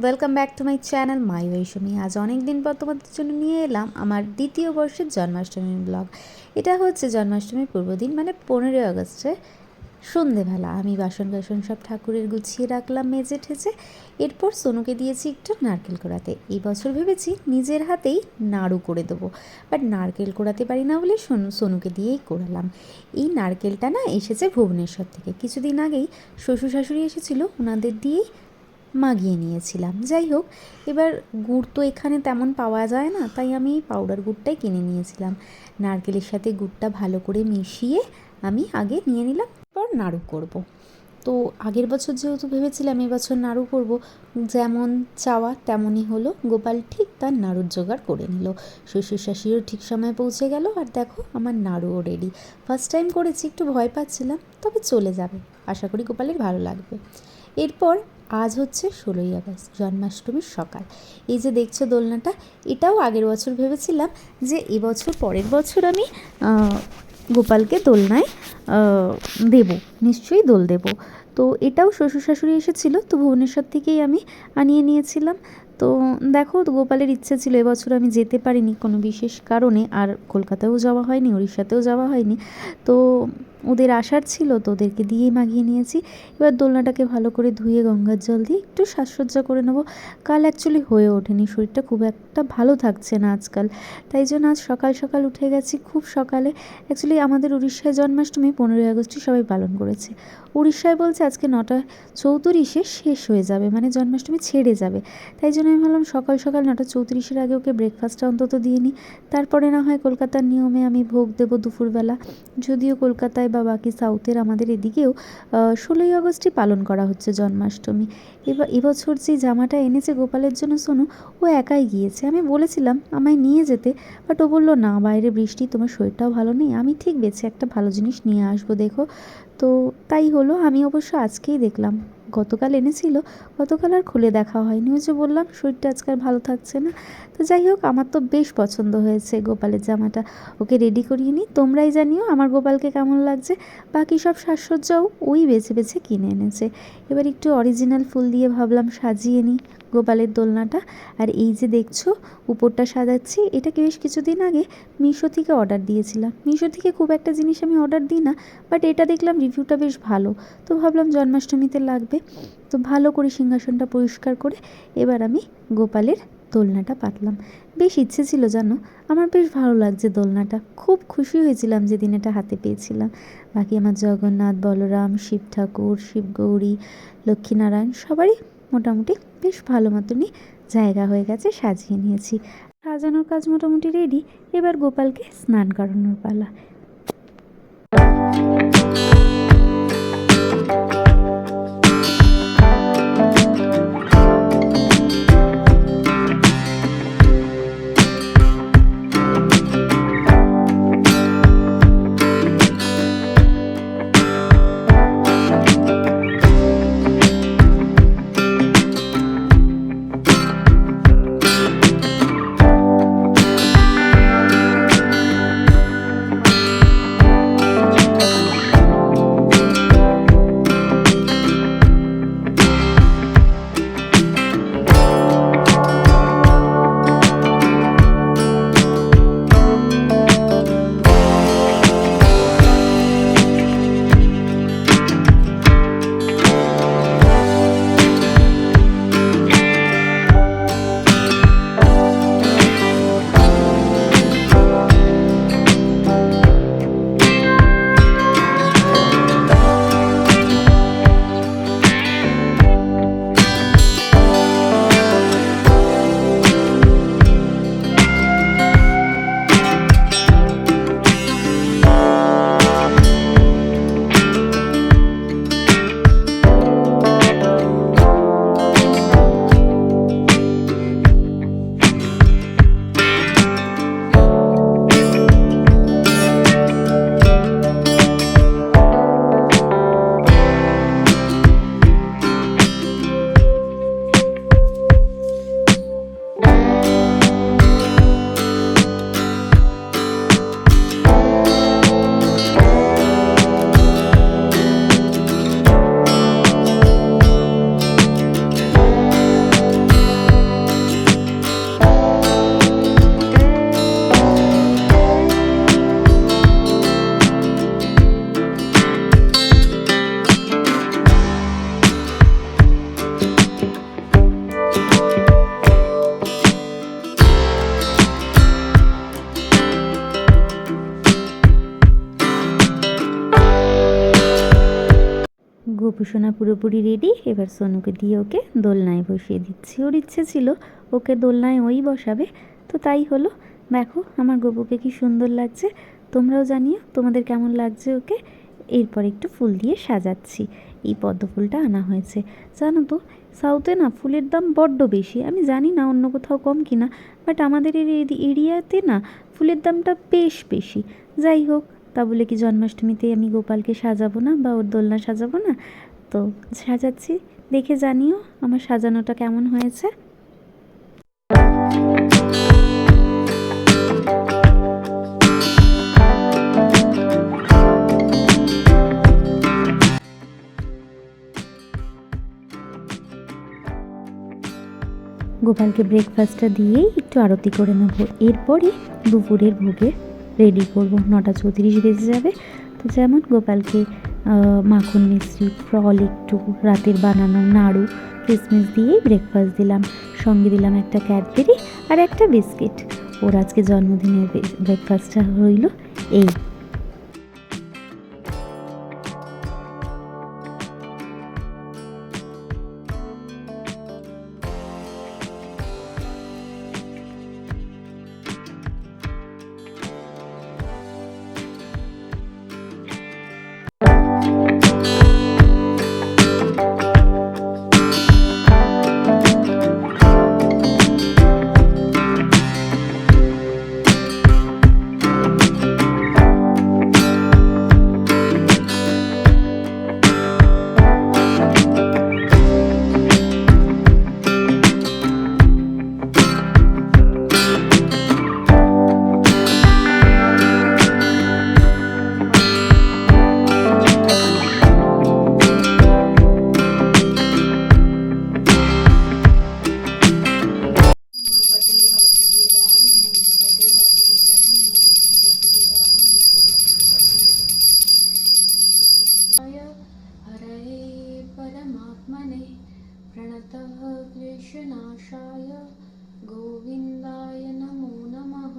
Welcome back to my channel my Boishomi. আজ অনেক দিন পর তোমাদের জন্য নিয়ে এলাম আমার দ্বিতীয় বর্ষের জন্মাষ্টমীর ব্লগ। এটা হচ্ছে জন্মাষ্টমীর পূর্বদিন, মানে 15ই আগস্টে সন্ধেবেলা আমি বাসন সব ঠাকুরের গুছিয়ে রাখলাম মেজে ঠেজে। এরপর সোনুকে দিয়েছি একটু নারকেল কোড়াতে। এই বছর ভেবেছি নিজের হাতেই নাড়ু করে দেবো, বাট নারকেল কোড়াতে পারি না বলে সোনুকে দিয়েই কোড়ালাম। এই নারকেলটা না এসেছে ভুবনেশ্বর থেকে। কিছুদিন আগেই শ্বশুর শাশুড়ি এসেছিলো, ওনাদের দিয়েই মাগিয়ে নিয়েছিলাম। যাই হোক, এবার গুড় তো এখানে তেমন পাওয়া যায় না, তাই আমি পাউডার গুড়টাই কিনে নিয়েছিলাম। নারকেলের সাথে গুড়টা ভালো করে মিশিয়ে আমি আগে নিয়ে নিলাম, পর নাড়ু করব। তো আগের বছর যেহেতু ভেবেছিলাম এবছর নাড়ু করব, যেমন চাওয়া তেমনই হলো। গোপাল ঠিক তার নাড়ুর জোগাড় করে নিল। শ্বশুর শাশুড়িও ঠিক সময় পৌঁছে গেল, আর দেখো আমার নাড়ুও রেডি। ফার্স্ট টাইম করেছি, একটু ভয় পাচ্ছিলাম, তবে চলে যাবে। আশা করি গোপালের ভালো লাগবে। এরপর আজ হচ্ছে 16ই আগস্ট, জন্মাষ্টমীর সকাল। এই যে দেখছো দোলনাটা, এটাও আগের বছর ভেবেছিলাম যে এবছর পরের বছর আমি গোপালকে দোলনায় দেব, নিশ্চয়ই দোল দেব। তো এটাও শ্বশুর শাশুড়ি এসেছিলো, তো ভুবনেশ্বর থেকেই আমি আনিয়ে নিয়েছিলাম। তো দেখো, গোপালের ইচ্ছে ছিল, এবছর আমি যেতে পারিনি কোনো বিশেষ কারণে, আর কলকাতায়ও যাওয়া হয়নি, উড়িষ্যাতেও যাওয়া হয়নি। তো ওদের আসার ছিল, তো ওদেরকে দিয়েই মাগিয়ে নিয়েছি। এবার দোলনাটাকে ভালো করে ধুয়ে গঙ্গার জল দিয়ে একটু সাজসজ্জা করে নেবো। কাল অ্যাকচুয়ালি হয়ে ওঠেনি, শরীরটা খুব একটা ভালো থাকছে না আজকাল, তাই জন্য আজ সকাল সকাল উঠে গেছি, খুব সকালে। অ্যাকচুয়ালি আমাদের উড়িষ্যায় জন্মাষ্টমী 15ই আগস্টই সবাই পালন করেছে। উড়িষ্যায় বলছে আজকে 9:34 শেষ হয়ে যাবে, মানে জন্মাষ্টমী ছেড়ে যাবে। তাই জন্য আমি ভাবলাম সকাল সকাল 9:34 আগে ওকে ব্রেকফাস্টটা অন্তত দিয়ে নিই, তারপরে না হয় কলকাতার নিয়মে আমি ভোগ দেবো দুপুরবেলা। যদিও কলকাতায় বা বাকি সাউথের আমাদের এদিকেও 16ই আগস্টই পালন করা হচ্ছে জন্মাষ্টমী। এবছর যে জামাটা এনেছে গোপালের জন্য সোনু, ও একাই গিয়েছে। আমি বলেছিলাম আমায় নিয়ে যেতে, বাট ও বললো না, বাইরে বৃষ্টি, তোমার শরীরটাও ভালো নেই, আমি ঠিক বেছে একটা ভালো জিনিস নিয়ে আসবো দেখো। তো তাই হলো। আমি অবশ্য আজকেই দেখলাম, গতকাল এনেছিল, গতকাল আর খুলে দেখা হয়নি। ওই যে বললাম শরীরটা আজকাল ভালো থাকছে না। তো যাই হোক, আমার তো বেশ পছন্দ হয়েছে গোপালের জামাটা। ওকে রেডি করিয়ে নিই, তোমরাই জানিও আমার গোপালকে কেমন লাগছে। বাকি সব সাজসজ্জাও ওই বেছে বেছে কিনে এনেছে। এবার একটু অরিজিনাল ফুল দিয়ে ভাবলাম সাজিয়ে নিই গোপালের দোলনাটা। আর এই যে দেখছো উপরটা সাজাচ্ছি, এটা বেশ কিছুদিন আগে মিশো থেকে অর্ডার দিয়েছিলাম। মিশো থেকে খুব একটা জিনিস আমি অর্ডার দিই না, বাট এটা দেখলাম রিভিউটা বেশ ভালো, তো ভাবলাম জন্মাষ্টমীতে লাগবে। তো ভালো করে সিংহাসনটা পরিষ্কার করে এবার আমি গোপালের দোলনাটা পাতলাম। বেশ ইচ্ছে ছিল জানো, আমার বেশ ভালো লাগছে দোলনাটা, খুব খুশি হয়েছিলাম যেদিন এটা হাতে পেয়েছিলাম। বাকি আমার জগন্নাথ, বলরাম, শিব ঠাকুর, শিব গৌরী, লক্ষ্মীনারায়ণ সবারই মোটামুটি বেশ ভালো মতনই জায়গা হয়ে গেছে, সাজিয়ে নিয়েছি। সাজানোর কাজ মোটামুটি রেডি। এবার গোপালকে স্নান করানোর পালা। গোপুসোনা পুরোপুরি রেডি। এবার সোনুকে দিয়ে ওকে দোলনায় বসিয়ে দিচ্ছি। ওর ইচ্ছে ছিল ওকে দোলনায় ওই বসাবে, তো তাই হলো। দেখো আমার গোপুকে কি সুন্দর লাগছে, তোমরাও জানিও তোমাদের কেমন লাগছে ওকে। এরপর একটু ফুল দিয়ে সাজাচ্ছি। এই পদ্ম ফুলটা আনা হয়েছে। জানো তো সাউথে না ফুলের দাম বড্ড বেশি, আমি জানি না অন্য কোথাও কম কিনা, বাট আমাদের এরিয়াতে না ফুলের দামটা বেশ বেশি। যাই হোক, তা বলে কি জন্মাষ্টমীতে আমি গোপালকে সাজাবো না বা ওর দোলনা সাজাবো না? তো সাজাচ্ছি, দেখে জানিও আমার সাজানোটা কেমন হয়েছে। গোপালকে ব্রেকফাস্টটা দিয়েই একটু আরতি করে নেবো। এরপরে দুপুরের ভোগে রেডি করব। 9:34 বেজে যাবে। তো যেমন গোপালকে মাখন মিশ্রি, ফল, একটু রাতের বানানো নাড়ু, কিশমিশ দিয়েই ব্রেকফাস্ট দিলাম। সঙ্গে দিলাম একটা ক্যাডবেরি আর একটা বিস্কিট। ওর আজকে জন্মদিনের ব্রেকফাস্টটা হইল এই। हरये परमात्मने प्रणतः क्लेशनाशाय गोविन्दाय नमो नमः।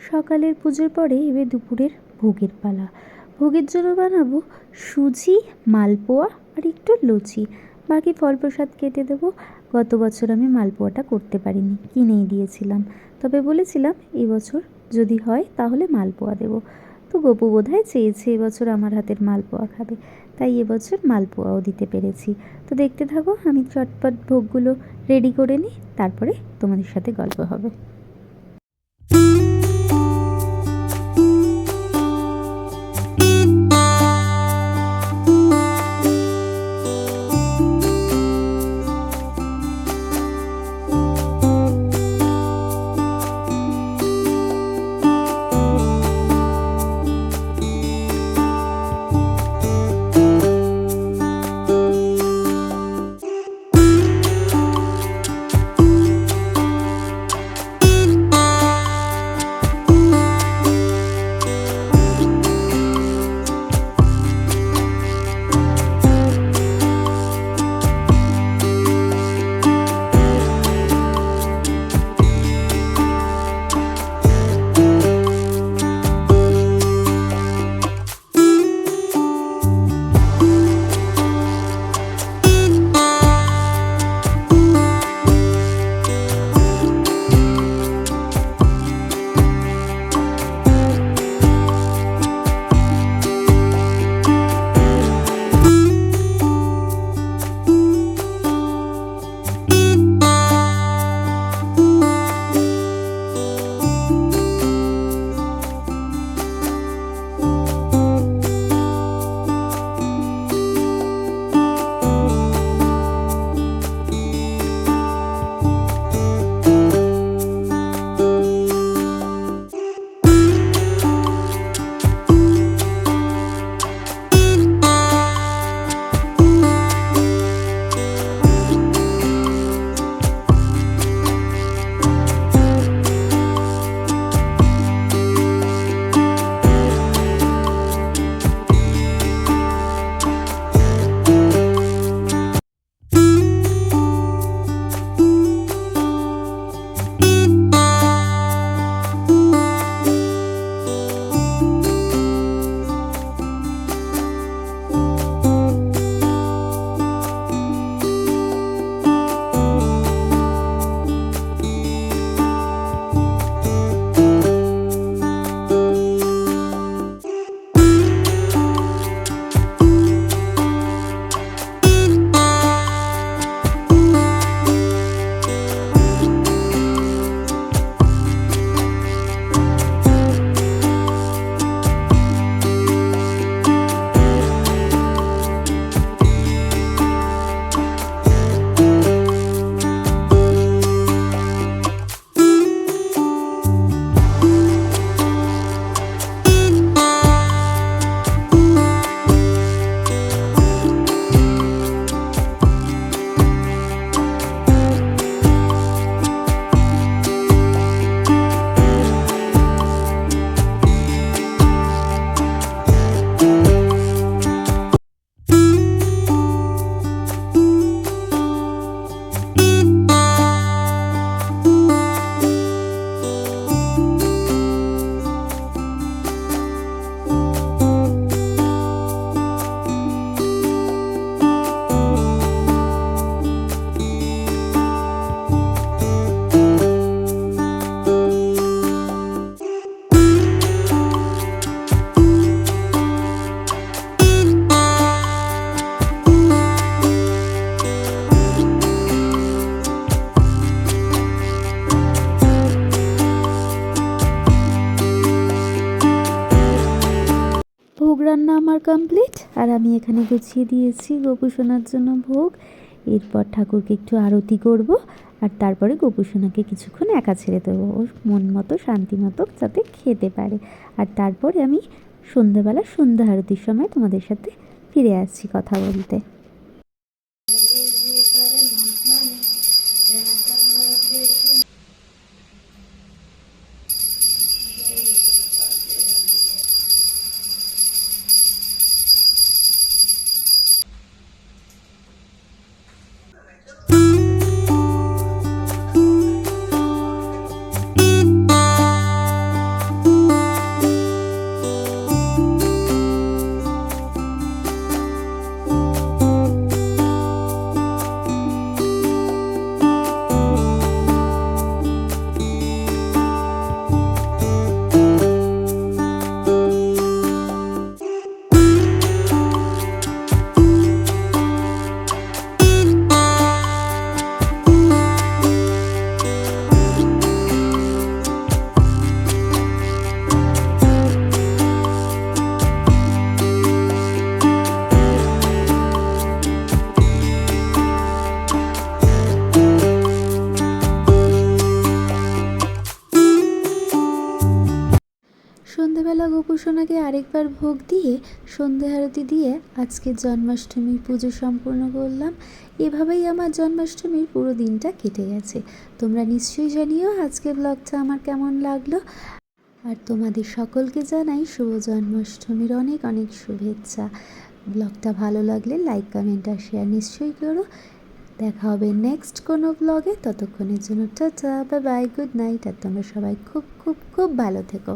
সকালের পুজোর পরে এবার দুপুরের ভোগের পালা। ভোগের জন্য বানাবো সুজি, মালপোয়া আর একটু লুচি। বাকি ফল প্রসাদ কেটে দেবো। গত বছর আমি মালপোয়াটা করতে পারিনি, কিনেই দিয়েছিলাম। তবে বলেছিলাম এবছর যদি হয় তাহলে মালপোয়া দেবো। তো গপু বোধহয় চেয়েছে এবছর আমার হাতের মালপোয়া খাবে, তাই এবছর মালপোয়াও দিতে পেরেছি। তো দেখতে থাকো, আমি চটপট ভোগগুলো রেডি করে নিই, তারপরে তোমাদের সাথে গল্প হবে। আমার কমপ্লিট, আর আমি এখানে গুছিয়ে দিয়েছি গোপু সোনার জন্য ভোগ। এরপর ঠাকুরকে একটু আরতি করব, আর তারপরে গোপু সোনাকে কিছুক্ষণ একা ছেড়ে দেবো, ওর মন মতো শান্তি মতো যাতে খেতে পারে। আর তারপরে আমি সন্ধ্যাবেলা সন্ধ্যা আরতির সময় তোমাদের সাথে ফিরে আসছি কথা বলতে। সন্ধেবেলা গোপু সোনাকে আরেকবার ভোগ দিয়ে সন্ধে আরতি দিয়ে আজকের জন্মাষ্টমীর পুজো সম্পূর্ণ করলাম। এভাবেই আমার জন্মাষ্টমীর পুরো দিনটা কেটে গেছে। তোমরা নিশ্চয়ই জানিও আজকের ব্লগটা আমার কেমন লাগলো, আর তোমাদের সকলকে জানাই শুভ জন্মাষ্টমীর অনেক অনেক শুভেচ্ছা। ব্লগটা ভালো লাগলে লাইক, কমেন্ট আর শেয়ার নিশ্চয়ই করো। দেখা হবে নেক্সট কোনো ব্লগে। ততক্ষণের জন্য tata, bye bye, good night. আর তোমরা সবাই খুব খুব খুব ভালো থেকো।